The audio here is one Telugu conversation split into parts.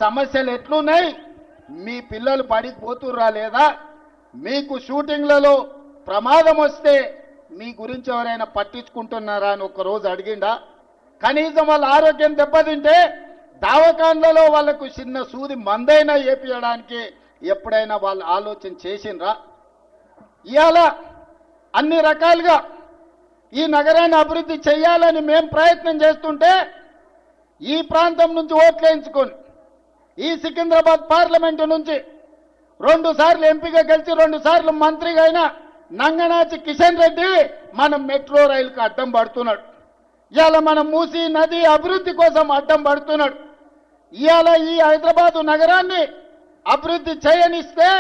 సమస్యలు ఎట్లున్నాయి, మీ పిల్లలు బడికి పోతుర్రా లేదా, మీకు షూటింగ్లలో ప్రమాదం వస్తే మీ గురించి ఎవరైనా పట్టించుకుంటున్నారా అని ఒకరోజు అడిగిండా? కనీసం వాళ్ళ ఆరోగ్యం దెబ్బతింటే దవాఖాన్లలో వాళ్లకు చిన్న సూది మందైనా ఏపియడానికి ఎప్పుడైనా వాళ్ళు ఆలోచన చేసిండ్రా? ఇవాళ అన్ని రకాలుగా ఈ నగరాన్ని అభివృద్ధి చేయాలని మేము ప్రయత్నం చేస్తుంటే ఈ ప్రాంతం నుంచి ఓట్లేయించుకొని ఈ సికింద్రాబాద్ పార్లమెంటు నుంచి 2 సార్లు ఎంపీగా గెలిచి 2 సార్లు మంత్రిగా అయిన నంగనాచి కిషన్ రెడ్డి మన మెట్రో రైలుకు అడ్డం పడుతున్నాడు. ఇవాళ మన మూసీ నది అభివృద్ధి కోసం అడ్డం పడుతున్నాడు. ఇవాళ ఈ హైదరాబాదు నగరాన్ని అభివృద్ధి చేయనిస్తే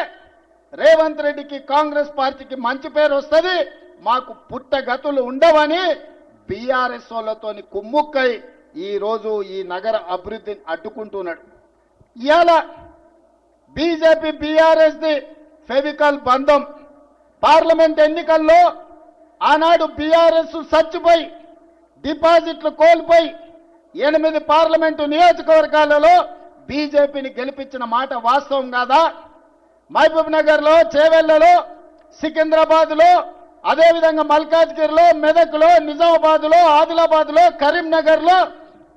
రేవంత్ రెడ్డికి కాంగ్రెస్ పార్టీకి మంచి పేరు వస్తుంది, మాకు పుట్టగతులు ఉండవని బీఆర్ఎస్ వాళ్ళతోని కుమ్ముక్కై ఈరోజు ఈ నగర అభివృద్ధిని అడ్డుకుంటున్నాడు. ఇవాళ బీజేపీ బీఆర్ఎస్ది ఫెవికల్ బంధం. పార్లమెంట్ ఎన్నికల్లో ఆనాడు బీఆర్ఎస్ చచ్చిపోయి డిపాజిట్లు కోల్పోయి 8 పార్లమెంటు నియోజకవర్గాలలో బీజేపీని గెలిపించిన మాట వాస్తవం కాదా? మహబూబ్ నగర్లో, చేవెళ్లలో, సికింద్రాబాద్లో, అదేవిధంగా మల్కాజ్గిరిలో, మెదక్లో, నిజామాబాద్లో, ఆదిలాబాద్లో, కరీంనగర్లో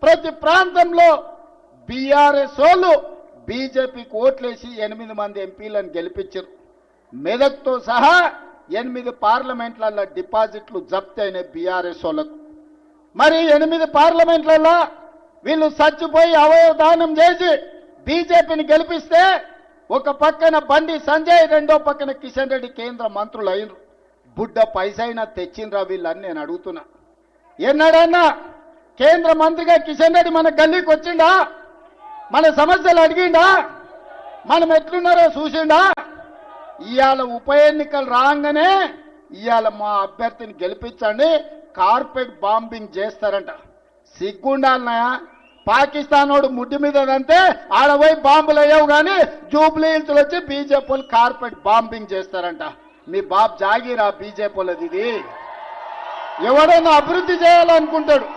ప్రతి ప్రాంతంలో బీఆర్ఎస్ వాళ్ళు బీజేపీకి ఓట్లేసి 8 మంది ఎంపీలను గెలిపించారు. మెదక్తో సహా 8 పార్లమెంట్లలో డిపాజిట్లు జప్తు అయినాయి బీఆర్ఎస్ వాళ్ళకు. మరి 8 పార్లమెంట్లలో వీళ్ళు చచ్చిపోయి అవయవదానం చేసి బీజేపీని గెలిపిస్తే ఒక పక్కన బండి సంజయ్, రెండో పక్కన కిషన్ రెడ్డి కేంద్ర మంత్రులు అయినరు. బుడ్డ పైసైనా తెచ్చిండ్రా వీళ్ళని నేను అడుగుతున్నా. ఎన్నడన్నా కేంద్ర మంత్రిగా కిషన్ రెడ్డి మన గల్లీకి వచ్చిండా? మన సమస్యలు అడిగిండా? మనం ఎట్లున్నారో చూసిండా? ఇవాళ ఉప ఎన్నికలు రాగానే ఇవాళ మా అభ్యర్థిని గెలిపించండి, కార్పెట్ బాంబింగ్ చేస్తారంట. సిగ్గుండాలన్నాయా? పాకిస్తాన్ వాడు ముడ్డి మీదంటే ఆడపోయి బాంబులు అయ్యావు కానీ జూబ్లీ హిల్స్లో వచ్చి బీజేపీ వాళ్ళు కార్పెట్ బాంబింగ్ చేస్తారంట. మీ బాబు జాగీరా బీజేపీ వాళ్ళది ఇది. ఎవడన్నా అభివృద్ధి చేయాలనుకుంటాడు,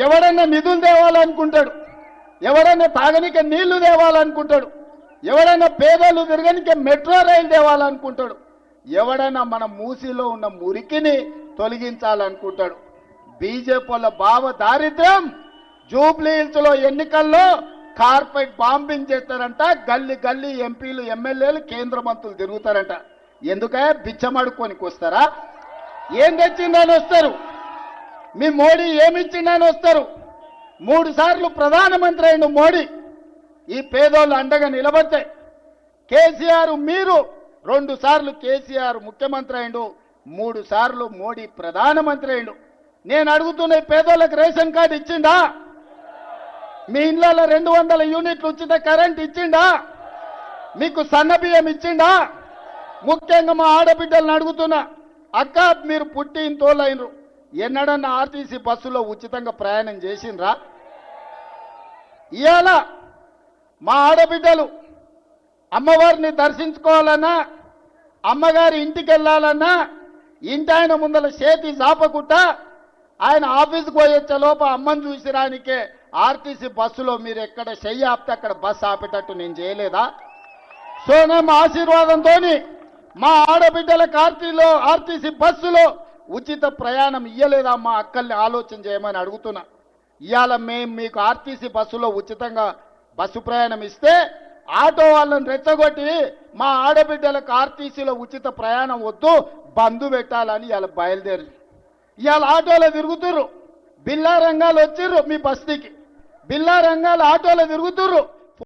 ఎవడన్నా నిధులు తేవాలనుకుంటాడు, ఎవడన్నా తాగనిక నీళ్లు తేవాలనుకుంటాడు, ఎవడన్నా పేదలు తిరగనిక మెట్రో రైలు తేవాలనుకుంటాడు, ఎవడన్నా మన మూసీలో ఉన్న మురికిని తొలగించాలనుకుంటాడు. బీజేపీ వాళ్ళ భావ దారిద్ర్యం జూబ్లీ హిల్స్లో ఎన్నికల్లో కార్పెట్ బాంబింగ్ చేస్తారంట. గల్లీ గల్లీ ఎంపీలు, ఎమ్మెల్యేలు, కేంద్ర మంత్రులు తిరుగుతారంట. ఎందుకే బిచ్చమడుకోనికి వస్తారా? ఏం తెచ్చిందని వస్తారు? మీ మోడీ ఏమిచ్చిందని వస్తారు? 3 సార్లు ప్రధానమంత్రి అయిన మోడీ ఈ పేదోళ్ళు అండగా నిలబడితే, కేసీఆర్ మీరు 2 సార్లు కేసీఆర్ ముఖ్యమంత్రి అయిండు, 3 సార్లు మోడీ ప్రధానమంత్రి అయిండు. నేను అడుగుతున్న పేదోళ్ళకి రేషన్ కార్డు ఇచ్చిండా? మీ ఇళ్లలో 200 యూనిట్లు ఉచిత కరెంట్ ఇచ్చిండా? మీకు సన్నబియ్యం ఇచ్చిండా? ముఖ్యంగా మా ఆడబిడ్డలను అడుగుతున్నా, అక్క మీరు పుట్టి తోలైనరు, ఎన్నడన్నా ఆర్టీసీ బస్సులో ఉచితంగా ప్రయాణం చేసిండ్రా? ఇవాళ మా ఆడబిడ్డలు అమ్మవారిని దర్శించుకోవాలన్నా, అమ్మగారి ఇంటికి వెళ్ళాలన్నా ఇంటి ఆయన ముందల చేతి జాపకుట్ట ఆయన ఆఫీస్కి పోయొచ్చే లోప అమ్మని చూసిరానికే ఆర్టీసీ బస్సులో మీరు ఎక్కడ చెయ్యి ఆపితే అక్కడ బస్సు ఆపేటట్టు నేను చేయలేదా? సో మేము ఆశీర్వాదంతో మా ఆడబిడ్డలకు ఆర్టీసీ బస్సులో ఉచిత ప్రయాణం ఇయ్యలేదా? మా అక్కల్ని ఆలోచన చేయమని అడుగుతున్నా. ఇవాళ మేము మీకు ఆర్టీసీ బస్సులో ఉచితంగా బస్సు ప్రయాణం ఇస్తే ఆటో వాళ్ళని రెచ్చగొట్టి మా ఆడబిడ్డలకు ఆర్టీసీలో ఉచిత ప్రయాణం వద్దు, బంధు పెట్టాలని ఇవాళ బయలుదేరి ఇవాళ ఆటోలో తిరుగుతుర్రు. బిల్లా రంగాలు వచ్చిర్రు మీ బస్తీకి, బిల్లా రంగాలు ఆటోలో తిరుగుతుర్రు.